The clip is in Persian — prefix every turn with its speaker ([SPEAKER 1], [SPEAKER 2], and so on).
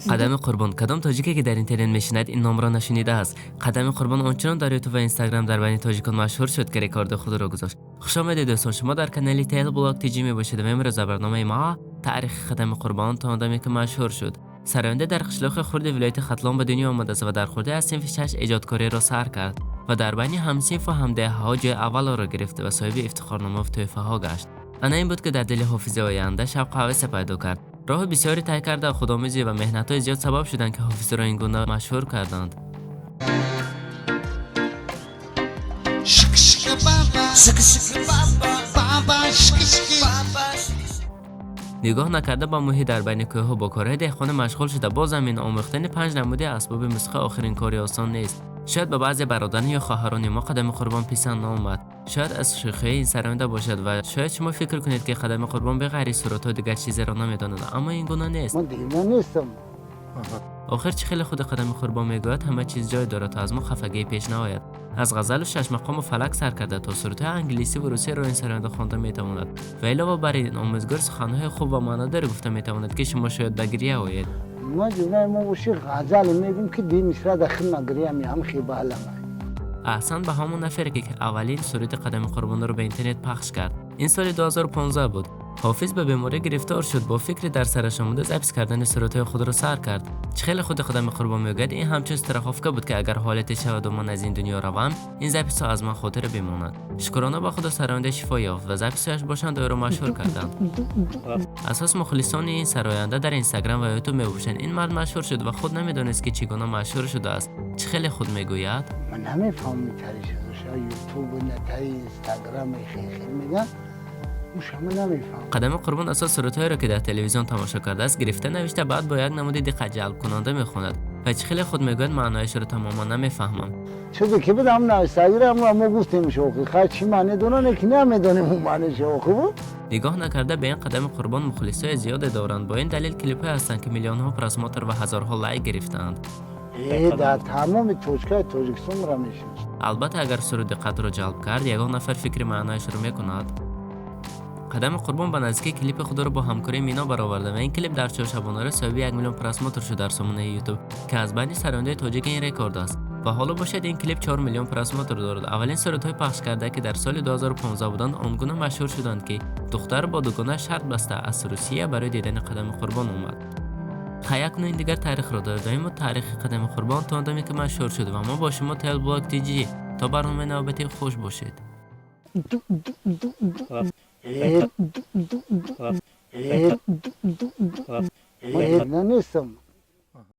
[SPEAKER 1] قدم قربان کدام تاجیکی که در اینترنت میشند این نام را نشنیده است. قدم قربان آنچنان در یوتیوب و اینستاگرام در بین تاجیکان مشهور شد که رکورد خود را گذاشت. خوش آمدید دوستان، شما در کانال تیل بلاگ تیجی میباشید و امروز برنامه ما تاریخ قدم قربان تا آدمی که مشهور شد. سرآینده در قشلاق خرد ولایت ختلان به دنیا آمده است و در خورده از صنف 6 ایجادکاری را سر کرد و در بین همصنف و همدهها جای اول را گرفته و صاحب افتخارنامه و تحفه ها گشت. انا این بود که در دل حافظ آینده شوق و هوس پیدا کرد. راه بسیاری طی کرده و خودآموزی و مهنت‌های زیاد سبب شدند که حافظ را این گونه مشهور کردند. نگاه نکرده با محیط در بین کوه‌ها با کارهای دهقانی مشغول شده، باز هم این آموختن 5 نموده اسباب موسیقی آخرین کاری آسان نیست. شاید به بعضی برادران یا خواهران ما قدم قربان پسند نآمد، شاید از شوخی این سرآینده باشد و شاید شما فکر کنید که قدم قربان به غیر صورت‌ها دیگر چیزی را نمی‌داند، اما این گونه نیست.
[SPEAKER 2] من دیوانه نیستم.
[SPEAKER 1] آخر چه خیلی خود قدم قربان میگوید همه چیز جای دارد تا از ما خفگی پیش نآید. از غزل و 6 مقام و فلک سر کرده تا سرودهای انگلیسی و روسی را این سرآینده خوانده میتواند و علاوه بر این آموزگار سخن‌های خوب و معنادار گفته میتواند که شما شاید به گریه آیید.
[SPEAKER 2] ما جونای ما باشی غزل میگیم که دی مصرع داخل مگریه می هم خیبه علمه.
[SPEAKER 1] احسن به همون نفری که اولین سرود قدم قربان رو به اینترنت پخش کرد. این سال 2015 بود. حافظ به بیماری گرفتار شد، با فکر در سرش آمده ضبط کردن سرودهای خود را سر کرد. چه خیلی خود قدم قربان میگوید این همچون استراخافکه بود که اگر حالت شود و من از این دنیا روم این ضبط از من خاطر بماند. شکرانه به خدا سرآینده شفا یافت و ضبطش باشند و او را مشهور کردند. اساس مخلصان این سرآینده در اینستاگرام و یوتیوب میباشند. این مرد مشهور شد و خود نمیدانست که چگونه مشهور شده است. چه خیلی خود میگوید
[SPEAKER 2] من نمیفهمم تریش ازش یوتیوب نتای اینستاگرام خیلی میگن موش همه نمیفهم.
[SPEAKER 1] قدم قربان اساس سرودهایی را که در تلویزیون تماشا کرده است گرفته نوشته، بعد با یک نمود دقت جلب کننده میخواند و چه خیلی خود میگوید معنایش را تماما نمیفهمم.
[SPEAKER 2] چه که بدم نوشتگیرم و ما گفتیم شوخی خیلی چی معنی دونن که نمیدونیم اون معنی شوخی بود.
[SPEAKER 1] نگاه نکرده به این قدم قربان مخلصای زیاد دارند، با این دلیل کلیپ هستند که میلیون ها پراسماتر و هزارها لایک گرفتند.
[SPEAKER 2] در تمام توجکای تاجیکستان را میشن.
[SPEAKER 1] البته اگر سرود دقت را جلب کرد یگان نفر فکر معنایش را میکند. قدم قربان به نزدیکی کلیپ خود را با همکاری مینا برآورده و این کلیپ در چهارشنبه صاحب 1 میلیون پراسماتر شد در سامانه یوتیوب که از بین سرآینده تاجیک این رکورد است. و حالا باشد این کلیپ 4 میلیون پراسماتر دارد. اولین سرودهای پخش کرده که در سال 2015 بودند آنگونه مشهور شدند که دختر با دوگانه شرط بسته از روسیه برای دیدن قدم قربان آمد. خیاک این دیگر تاریخ را دارد. اما تاریخ قدم قربان تا آدمی که مشهور شده و ما با شما تیل بلاگ تیجی تا برنامه نوبتی خوش باشید.
[SPEAKER 2] من نیستم.